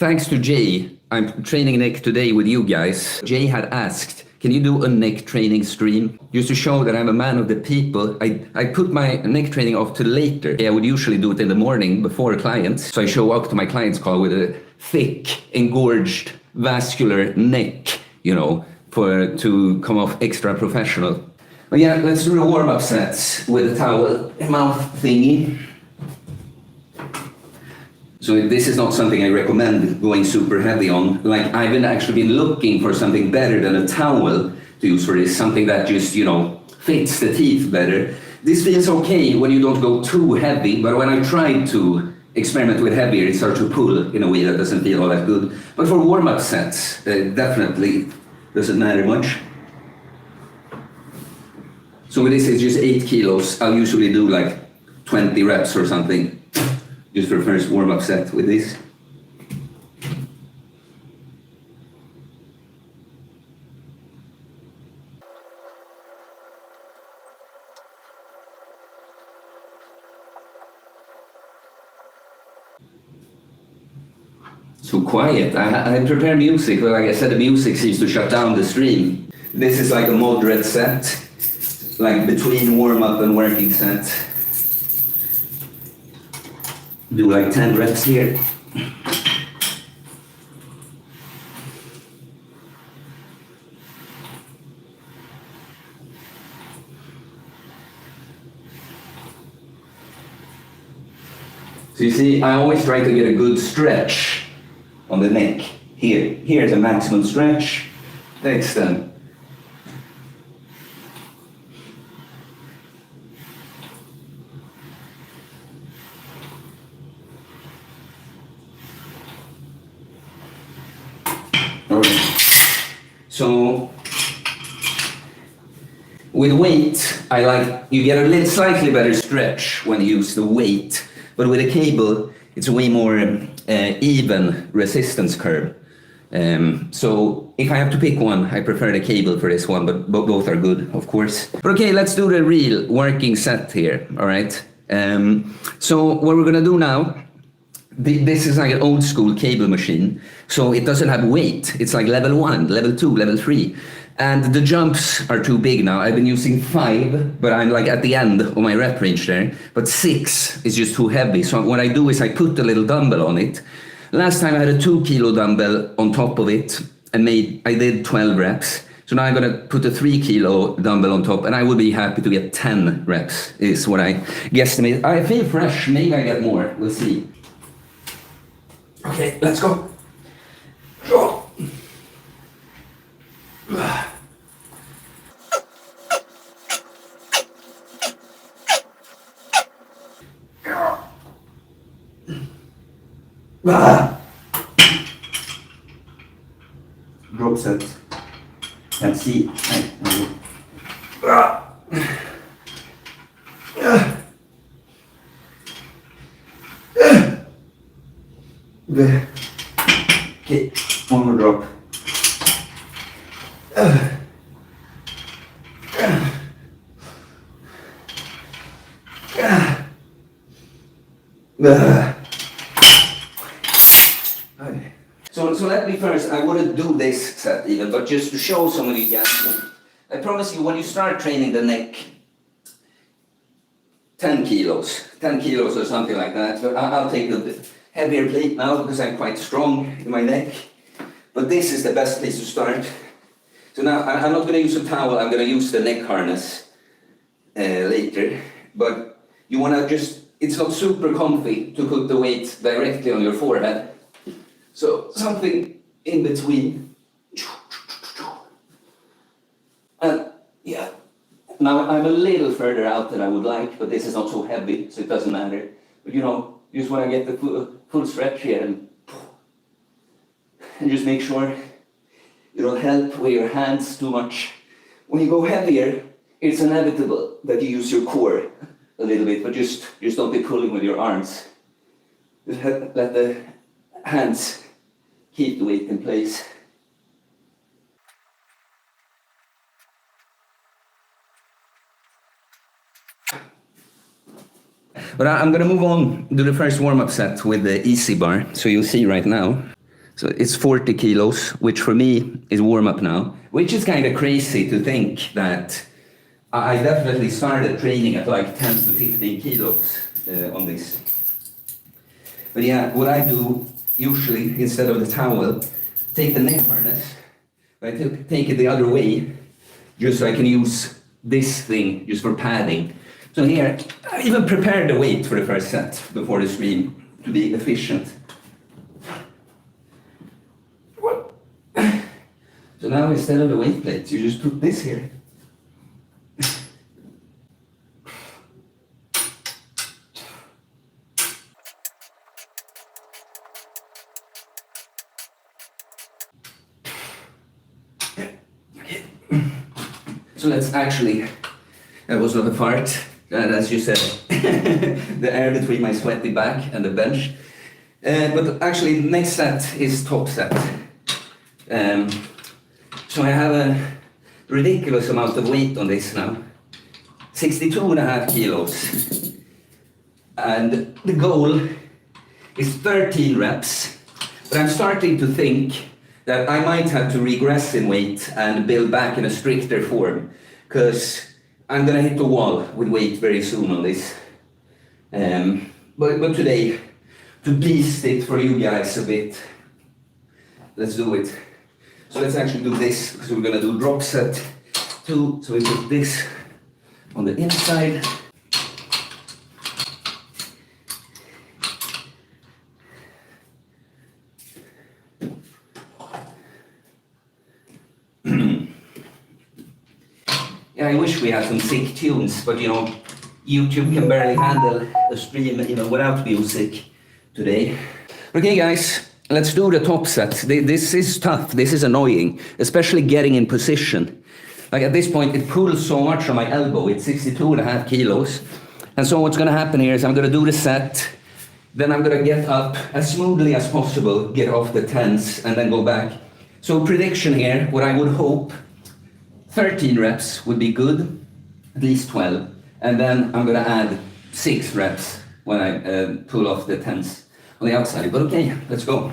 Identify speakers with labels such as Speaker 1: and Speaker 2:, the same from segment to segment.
Speaker 1: thanks to Jay, I'm training neck today with you guys. Jay had asked, can you do a neck training stream? Just to show that I'm a man of the people. I put my neck training off to later. I would usually do it in the morning before clients. So I show up to my client's call with a thick, engorged, vascular neck, you know, to come off extra professional. But yeah, let's do the warm-up sets with a towel mouth thingy. So this is not something I recommend going super heavy on. Like, I've actually been looking for something better than a towel to use for this, something that just, you know, fits the teeth better. This feels okay when you don't go too heavy, but when I tried to experiment with heavier, it starts to pull in a way that doesn't feel all that good. But for warm-up sets, definitely doesn't matter much. So with this, it's just 8 kilos. I'll usually do like 20 reps or something. Just for first warm-up set with this. So quiet. I prepare music, but like I said, the music seems to shut down the stream. This is like a moderate set, like between warm-up and working set. Do like 10 reps here. So you see, I always try to get a good stretch on the neck here. Here's a maximum stretch. Extend. So with weight, I like, you get a slightly better stretch when you use the weight, but with a cable, it's a way more even resistance curve. So if I have to pick one, I prefer the cable for this one, but both are good, of course. But okay, let's do the real working set here, all right? So what we're gonna do now, this is like an old school cable machine, so it doesn't have weight. It's like level 1, level 2, level 3. And the jumps are too big now. I've been using 5, but I'm like at the end of my rep range there. But 6 is just too heavy. So what I do is I put a little dumbbell on it. Last time I had a 2 kilo dumbbell on top of it and I did 12 reps. So now I'm gonna put a 3 kilo dumbbell on top and I would be happy to get 10 reps is what I guesstimate. I feel fresh, maybe I get more, we'll see. Okay, let's go. Go. Drop set. Let's see. Okay, one more drop. So let me first, I wouldn't do this set even, but just to show some of you guys, I promise you when you start training the neck, 10 kilos or something like that, but I'll take a heavier plate now because I'm quite strong in my neck, but this is the best place to start. So now I'm not going to use a towel, I'm going to use the neck harness later, but you want to just, it's not super comfy to put the weight directly on your forehead. So something in between. And yeah, now I'm a little further out than I would like, but this is not so heavy, so it doesn't matter. But you know, you just want to get the full stretch here and just make sure you don't help with your hands too much. When you go heavier, it's inevitable that you use your core a little bit, but just don't be pulling with your arms. Just let the hands keep the weight in place. But I'm going to move on to the first warm-up set with the easy bar. So you'll see right now. So it's 40 kilos, which for me is warm up now, which is kind of crazy to think that I definitely started training at like 10 to 15 kilos on this. But yeah, what I do usually, instead of the towel, take the neck harness, I take it the other way, just so I can use this thing just for padding. So here, I even prepared the weight for the first set before the stream to be efficient. So now instead of the weight plates, you just put this here. So let's actually, that was not a fart, as you said, the air between my sweaty back and the bench. But actually, next set is top set. So I have a ridiculous amount of weight on this now, 62.5 kilos. And the goal is 13 reps, but I'm starting to think that I might have to regress in weight and build back in a stricter form, because I'm gonna hit the wall with weight very soon on this. But today, to beast it for you guys a bit, let's do it. So let's actually do this, because we're gonna do drop set 2. So we put this on the inside. Yeah, I wish we had some sick tunes, but you know, YouTube can barely handle a stream even without music today. Okay guys, let's do the top set. This is tough, this is annoying, especially getting in position. Like at this point, it pulls so much on my elbow, it's 62.5 kilos. And so what's gonna happen here is I'm gonna do the set, then I'm gonna get up as smoothly as possible, get off the tens, and then go back. So prediction here, what I would hope, 13 reps would be good, at least 12. And then I'm gonna add 6 reps when I pull off the tens on the outside. But okay, let's go.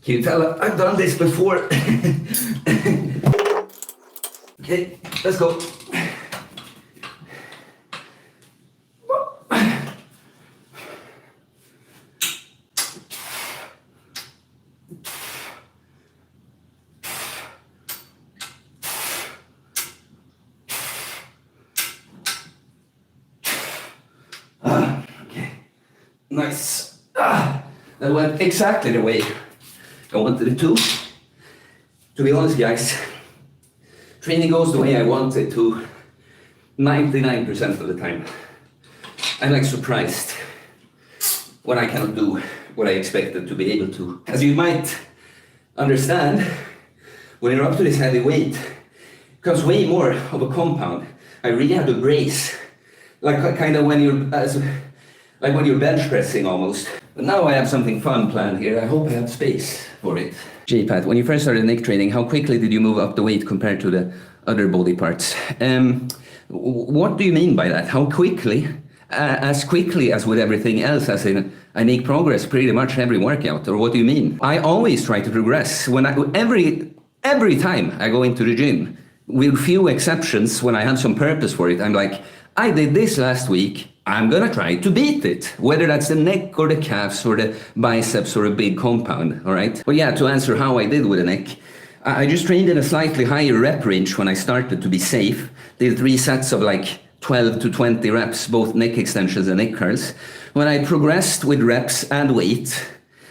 Speaker 1: Can you tell I've done this before? Okay, let's go. Okay, nice. That went exactly the way I wanted it to. To be honest, guys, training goes the way I want it to 99% of the time. I'm like surprised when I cannot do what I expected to be able to. As you might understand, when you're up to this heavy weight, it becomes way more of a compound. I really have to brace, like kind of when you're bench pressing almost. But now I have something fun planned here. I hope I have space for it. J-Pat, when you first started neck training, how quickly did you move up the weight compared to the other body parts? What do you mean by that? How quickly? As quickly as with everything else, as in I make progress pretty much every workout, or what do you mean? I always try to progress. Every time I go into the gym, with few exceptions, when I have some purpose for it, I'm like, I did this last week, I'm gonna try to beat it, whether that's the neck or the calves or the biceps or a big compound, all right? But yeah, to answer how I did with the neck, I just trained in a slightly higher rep range when I started to be safe. Did 3 sets of like 12 to 20 reps, both neck extensions and neck curls. When I progressed with reps and weight,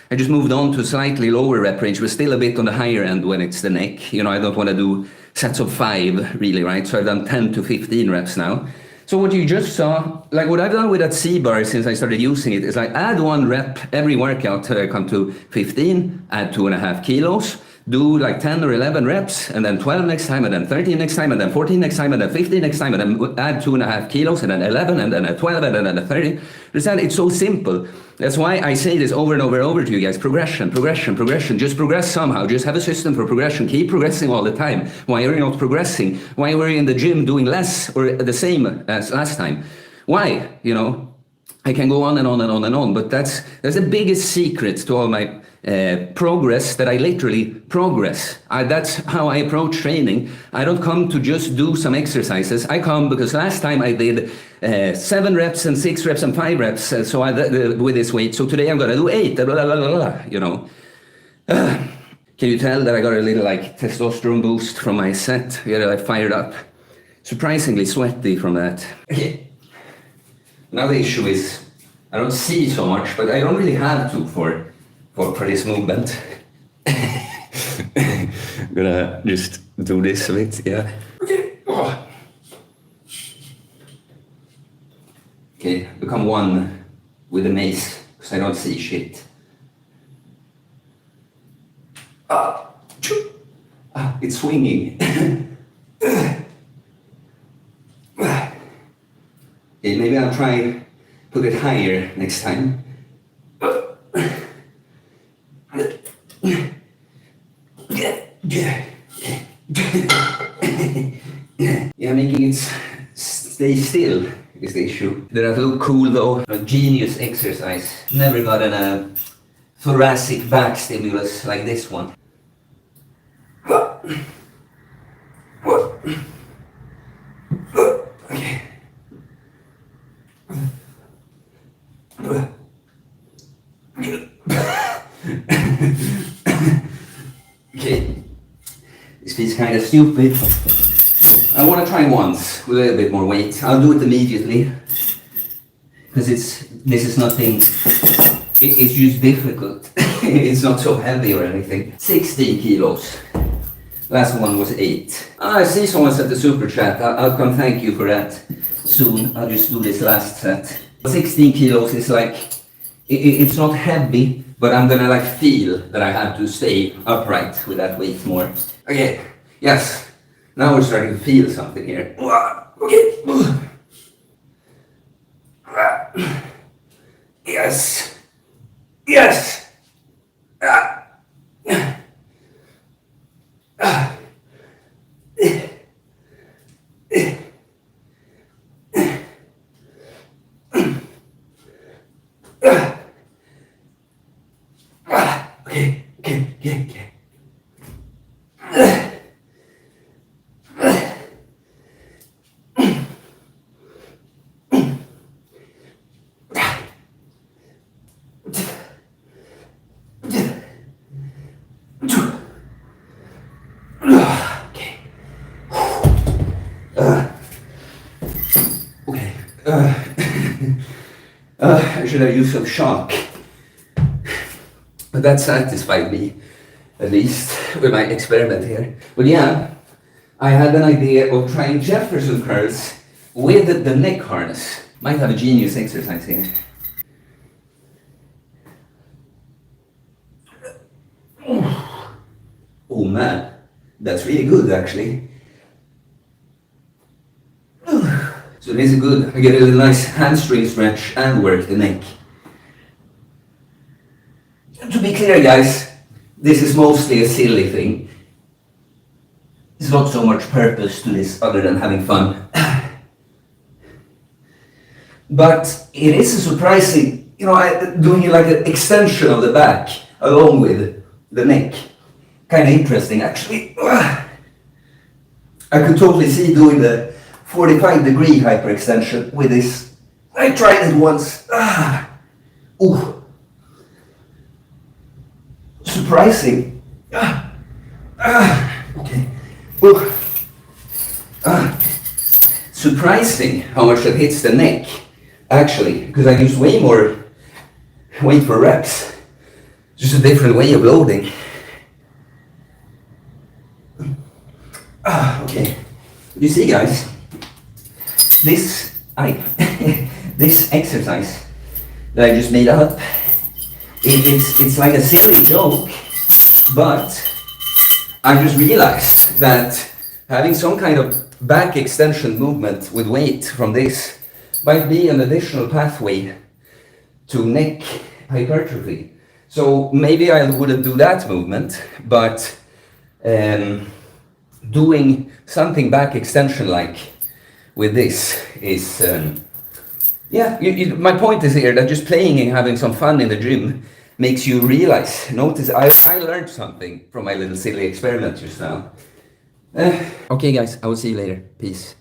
Speaker 1: I just moved on to a slightly lower rep range, but still a bit on the higher end when it's the neck. You know, I don't want to do sets of 5 really, right? So I've done 10 to 15 reps now. So what you just saw, like what I've done with that C-bar since I started using it is like add 1 rep every workout till I come to 15, add 2.5 kilos, do like 10 or 11 reps, and then 12 next time, and then 13 next time, and then 14 next time, and then 15 next time, and then add 2.5 kilos, and then 11, and then a 12, and then a 30. Understand? It's so simple. That's why I say this over and over and over to you guys. Progression, progression, progression. Just progress somehow. Just have a system for progression. Keep progressing all the time. Why are you not progressing? Why were you in the gym doing less or the same as last time? Why? You know, I can go on and on and on and on, but that's the biggest secret to all my progress, that I literally progress. That's how I approach training. I don't come to just do some exercises. I come because last time I did 7 reps and 6 reps and 5 reps, so with this weight. So today I'm gonna do 8. Blah, blah, blah, blah, blah, you know. Can you tell that I got a little like testosterone boost from my set? Yeah, I fired up. Surprisingly sweaty from that. Okay. Now the issue is I don't see so much, but I don't really have to for this movement. I'm gonna just do this a bit, yeah. Okay. Oh. Okay, become one with the mace, because I don't see shit. It's swinging. Okay, maybe I'll try put it higher next time. Yeah, making it stay still is the issue. Did that look cool though? A genius exercise. Never gotten a thoracic back stimulus like this one. Okay. Okay, this feels kind of stupid. I want to try once with a little bit more weight. I'll do it immediately because this is nothing. It's just difficult. It's not so heavy or anything. 16 kilos. Last one was 8. I see someone said the super chat. I'll come thank you for that soon. I'll just do this last set. 16 kilos is like, it's not heavy, but I'm gonna like feel that I have to stay upright with that weight more. Okay, yes. Now we're starting to feel something here. Okay. Yes. Yes. Okay. I should have used some shock, but that satisfied me, at least with my experiment here. But yeah, I had an idea of trying Jefferson curls with the neck harness. Might have a genius exercise here. Oh man, that's really good actually. So this is good. I get a little nice hamstring stretch and work the neck. To be clear guys, this is mostly a silly thing. There's not so much purpose to this other than having fun. But it is a surprising, doing it like an extension of the back along with the neck. Kind of interesting actually. I could totally see doing the 45-degree hyperextension with this. I tried it once. Ooh. Surprising. Okay. Ooh. Surprising how much that hits the neck, actually, because I use way more weight for reps. Just a different way of loading. Okay. You see, guys, this this exercise that I just made up, it's like a silly joke, but I just realized that having some kind of back extension movement with weight from this might be an additional pathway to neck hypertrophy. So maybe I wouldn't do that movement, but doing something back extension like with this is, yeah, my point is here that just playing and having some fun in the gym makes you realize, notice, I learned something from my little silly experiment just now. Okay guys, I will see you later. Peace.